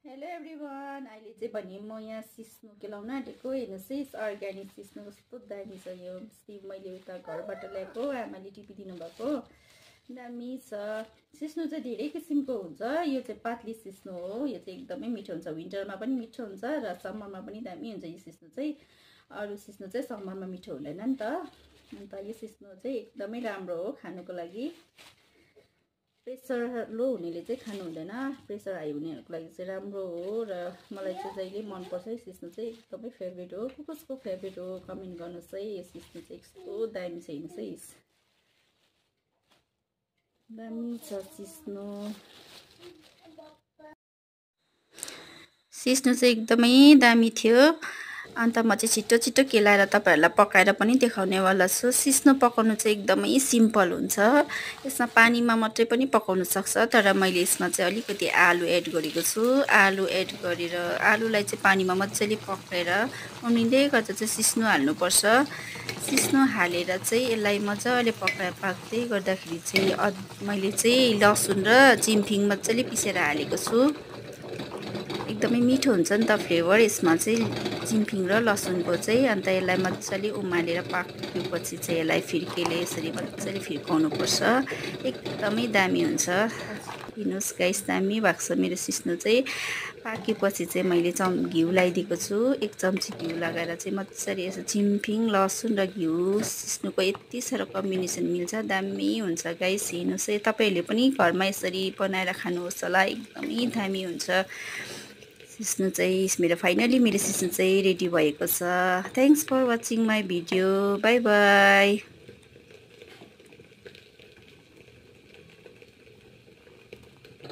Hello everyone, अहिले चाहिँ भने म यहाँ सिस्नो केलाउन आँटेको। हेर्नुहोस् है, अर्ग्यानिक सिस्नो कस्तो दामी छ। यो अस्ति मैले उता घरबाट ल्याएको, आमाले टिपिदिनु भएको, दामी छ। सिस्नो चाहिँ धेरै किसिमको हुन्छ। यो चाहिँ पातली सिस्नो हो। यो चाहिँ एकदमै मिठो हुन्छ, विन्टरमा पनि मिठो हुन्छ र समरमा पनि दामी हुन्छ। यो सिस्नो चाहिँ अरू सिस्नो चाहिँ समरमा मिठो हुँदैन नि त। अन्त यो सिस्नो चाहिँ एकदमै राम्रो हो खानुको लागि। प्रेसर लो हुनेले चाहिँ खानु हुँदैन, प्रेसर हाई हुनेहरूको लागि चाहिँ राम्रो हो। र मलाई चाहिँ जहिले मनपर्छ। यो सिस्नो चाहिँ एकदमै फेभरेट हो। कसको फेभरेट हो कमेन्ट गर्नुहोस् है। यो सिस्नो चाहिँ यस्तो दामी छ, हेर्नुहोस् है, दामी छ सिस्नो। सिस्नो चाहिँ एकदमै दामी थियो। अन्त म चाहिँ छिटो छिटो केलाएर तपाईँहरूलाई पकाएर पनि देखाउनेवाला छु। सिस्नो पकाउनु चाहिँ एकदमै सिम्पल हुन्छ। यसमा पानीमा मात्रै पनि पकाउनु सक्छ, तर मैले यसमा चाहिँ अलिकति आलु एड गरेको छु। आलु एड गरेर आलुलाई चाहिँ पानीमा मजाले पकाएर उम्लिँदै गर्दा चाहिँ सिस्नो हाल्नुपर्छ। सिस्नो हालेर चाहिँ यसलाई मजाले पाक्दै गर्दाखेरि चाहिँ मैले चाहिँ लसुन र चिम्फिङ मजाले पिसेर हालेको छु। एकदमै मिठो हुन्छ नि त फ्लेभर यसमा चाहिँ चिम्फिङ र लसुनको चाहिँ। अन्त यसलाई मजाले उमालेर पाकेपछि चाहिँ यसलाई फिर्केले यसरी मजाले फिर्काउनुपर्छ। एकदमै दामी हुन्छ। हेर्नुहोस् गाइस, दामी भएको छ मेरो सिस्नो चाहिँ। पाकेपछि चाहिँ मैले घिउ लगाइदिएको छु। 1 चम्ची घिउ लगाएर चाहिँ मजाले यसो चिम्फिङ लसुन र घिउ सिस्नोको यति साह्रो कम्बिनेसन मिल्छ, दामी हुन्छ गाइस। हेर्नुहोस् है, तपाईँहरूले पनि घरमा यसरी बनाएर खानुहोस् होला, एकदमै दामी हुन्छ सिस्नो चाहिँ। फाइनली मेरो सिस्नो चाहिँ रेडी भएको छ। Thanks for watching my video. Bye by.